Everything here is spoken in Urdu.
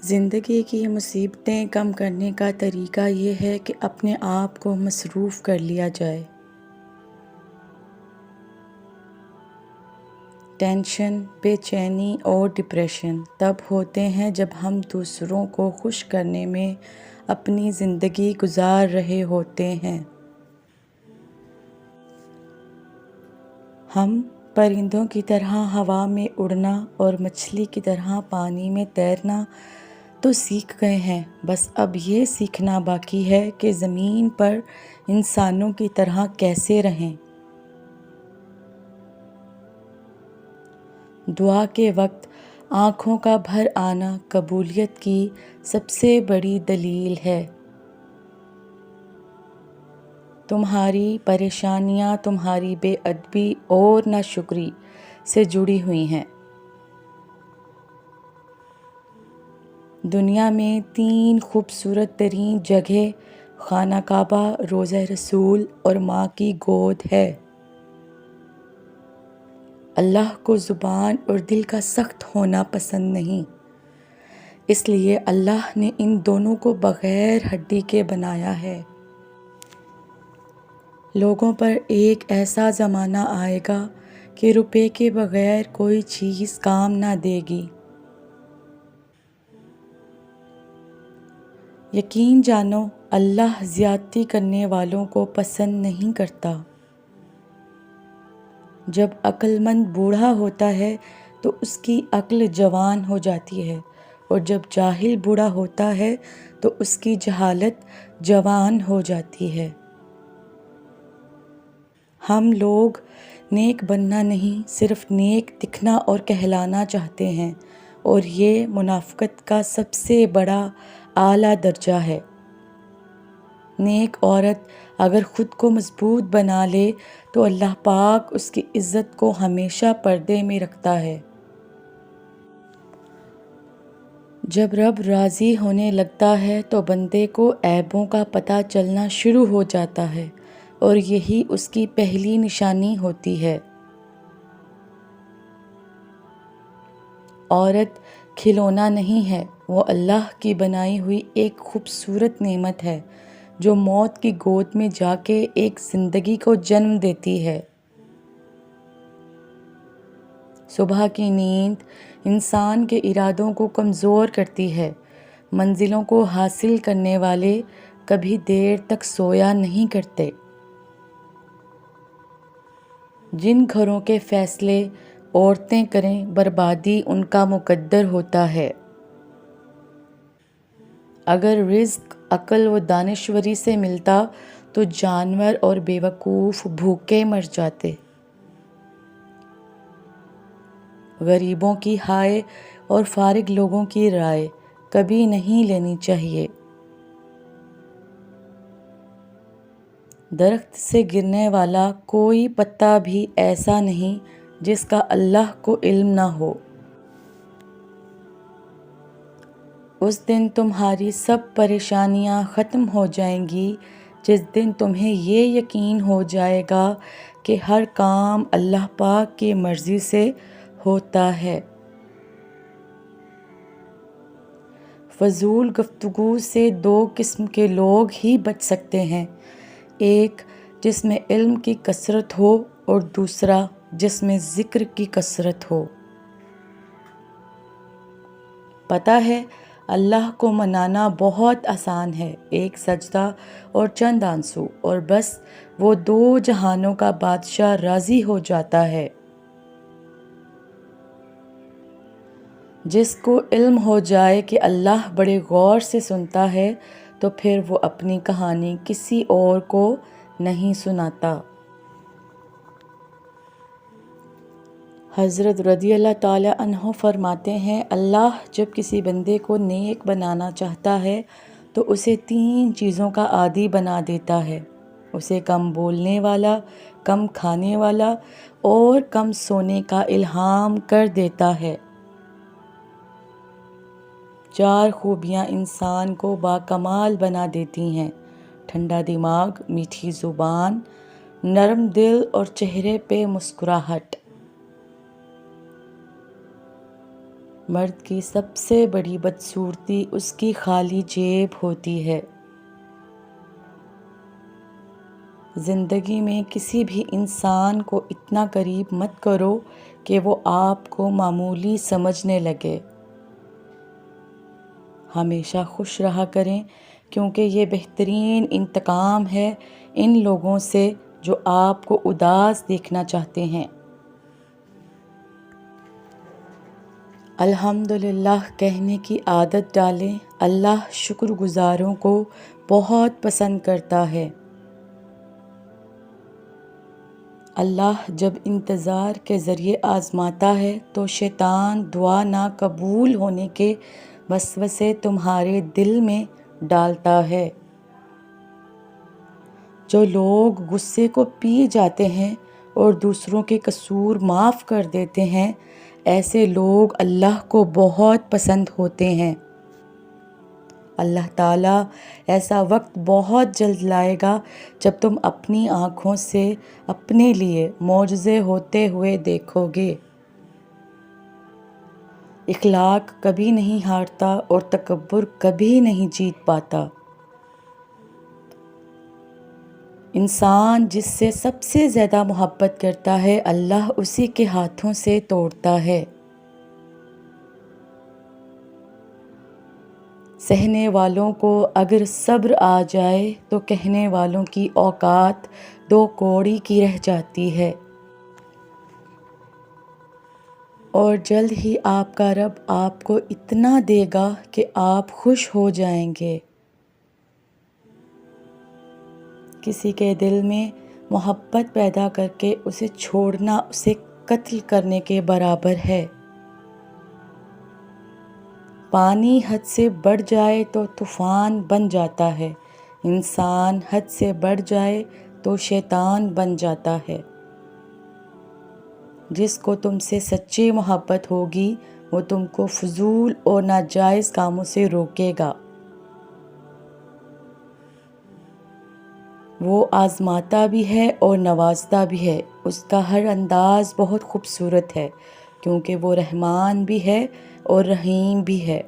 زندگی کی مصیبتیں کم کرنے کا طریقہ یہ ہے کہ اپنے آپ کو مصروف کر لیا جائے۔ ٹینشن، بے چینی اور ڈپریشن تب ہوتے ہیں جب ہم دوسروں کو خوش کرنے میں اپنی زندگی گزار رہے ہوتے ہیں۔ ہم پرندوں کی طرح ہوا میں اڑنا اور مچھلی کی طرح پانی میں تیرنا تو سیکھ گئے ہیں، بس اب یہ سیکھنا باقی ہے کہ زمین پر انسانوں کی طرح کیسے رہیں۔ دعا کے وقت آنکھوں کا بھر آنا قبولیت کی سب سے بڑی دلیل ہے۔ تمہاری پریشانیاں تمہاری بے ادبی اور ناشکری سے جڑی ہوئی ہیں۔ دنیا میں 3 خوبصورت ترین جگہ خانہ کعبہ، روضہ رسول اور ماں کی گود ہے۔ اللہ کو زبان اور دل کا سخت ہونا پسند نہیں، اس لیے اللہ نے ان دونوں کو بغیر ہڈی کے بنایا ہے۔ لوگوں پر ایک ایسا زمانہ آئے گا کہ روپے کے بغیر کوئی چیز کام نہ دے گی۔ یقین جانو، اللہ زیادتی کرنے والوں کو پسند نہیں کرتا۔ جب عقل مند بوڑھا ہوتا ہے تو اس کی عقل جوان ہو جاتی ہے، اور جب جاہل بوڑھا ہوتا ہے تو اس کی جہالت جوان ہو جاتی ہے۔ ہم لوگ نیک بننا نہیں، صرف نیک دکھنا اور کہلانا چاہتے ہیں، اور یہ منافقت کا سب سے بڑا اعلیٰ درجہ ہے۔ نیک عورت اگر خود کو مضبوط بنا لے تو اللہ پاک اس کی عزت کو ہمیشہ پردے میں رکھتا ہے۔ جب رب راضی ہونے لگتا ہے تو بندے کو عیبوں کا پتہ چلنا شروع ہو جاتا ہے، اور یہی اس کی پہلی نشانی ہوتی ہے۔ عورت کھلونا نہیں ہے، وہ اللہ کی بنائی ہوئی ایک خوبصورت نعمت ہے جو موت کی گود میں جا کے ایک زندگی کو جنم دیتی ہے۔ صبح کی نیند انسان کے ارادوں کو کمزور کرتی ہے۔ منزلوں کو حاصل کرنے والے کبھی دیر تک سویا نہیں کرتے۔ جن گھروں کے فیصلے عورتیں کریں، بربادی ان کا مقدر ہوتا ہے۔ اگر رزق عقل و دانشوری سے ملتا تو جانور اور بیوقوف بھوکے مر جاتے۔ غریبوں کی ہائے اور فارغ لوگوں کی رائے کبھی نہیں لینی چاہیے۔ درخت سے گرنے والا کوئی پتا بھی ایسا نہیں جس کا اللہ کو علم نہ ہو۔ اس دن تمہاری سب پریشانیاں ختم ہو جائیں گی جس دن تمہیں یہ یقین ہو جائے گا کہ ہر کام اللہ پاک کی مرضی سے ہوتا ہے۔ فضول گفتگو سے 2 قسم کے لوگ ہی بچ سکتے ہیں، ایک جس میں علم کی کثرت ہو اور دوسرا جس میں ذکر کی کثرت ہو۔ پتہ ہے اللہ کو منانا بہت آسان ہے، ایک سجدہ اور چند آنسو، اور بس وہ 2 جہانوں کا بادشاہ راضی ہو جاتا ہے۔ جس کو علم ہو جائے کہ اللہ بڑے غور سے سنتا ہے تو پھر وہ اپنی کہانی کسی اور کو نہیں سناتا۔ حضرت رضی اللہ تعالیٰ عنہ فرماتے ہیں، اللہ جب کسی بندے کو نیک بنانا چاہتا ہے تو اسے 3 چیزوں کا عادی بنا دیتا ہے، اسے کم بولنے والا، کم کھانے والا اور کم سونے کا الہام کر دیتا ہے۔ 4 خوبیاں انسان کو باکمال بنا دیتی ہیں: ٹھنڈا دماغ، میٹھی زبان، نرم دل اور چہرے پہ مسکراہٹ۔ مرد کی سب سے بڑی بدصورتی اس کی خالی جیب ہوتی ہے۔ زندگی میں کسی بھی انسان کو اتنا قریب مت کرو کہ وہ آپ کو معمولی سمجھنے لگے۔ ہمیشہ خوش رہا کریں، کیونکہ یہ بہترین انتقام ہے ان لوگوں سے جو آپ کو اداس دیکھنا چاہتے ہیں۔ الحمدللہ کہنے کی عادت ڈالیں۔ اللہ شکر گزاروں کو بہت پسند کرتا ہے۔ اللہ جب انتظار کے ذریعے آزماتا ہے تو شیطان دعا نہ قبول ہونے کے وسوسے تمہارے دل میں ڈالتا ہے۔ جو لوگ غصے کو پی جاتے ہیں اور دوسروں کے قصور معاف کر دیتے ہیں، ایسے لوگ اللہ کو بہت پسند ہوتے ہیں۔ اللہ تعالیٰ ایسا وقت بہت جلد لائے گا جب تم اپنی آنکھوں سے اپنے لیے معجزے ہوتے ہوئے دیکھو گے۔ اخلاق کبھی نہیں ہارتا اور تکبر کبھی نہیں جیت پاتا۔ انسان جس سے سب سے زیادہ محبت کرتا ہے، اللہ اسی کے ہاتھوں سے توڑتا ہے۔ سہنے والوں کو اگر صبر آ جائے تو کہنے والوں کی اوقات 2 کوڑی کی رہ جاتی ہے، اور جلد ہی آپ کا رب آپ کو اتنا دے گا کہ آپ خوش ہو جائیں گے۔ کسی کے دل میں محبت پیدا کر کے اسے چھوڑنا اسے قتل کرنے کے برابر ہے۔ پانی حد سے بڑھ جائے تو طوفان بن جاتا ہے، انسان حد سے بڑھ جائے تو شیطان بن جاتا ہے۔ جس کو تم سے سچی محبت ہوگی وہ تم کو فضول اور ناجائز کاموں سے روکے گا۔ وہ آزماتا بھی ہے اور نوازتا بھی ہے، اس کا ہر انداز بہت خوبصورت ہے، کیونکہ وہ رحمان بھی ہے اور رحیم بھی ہے۔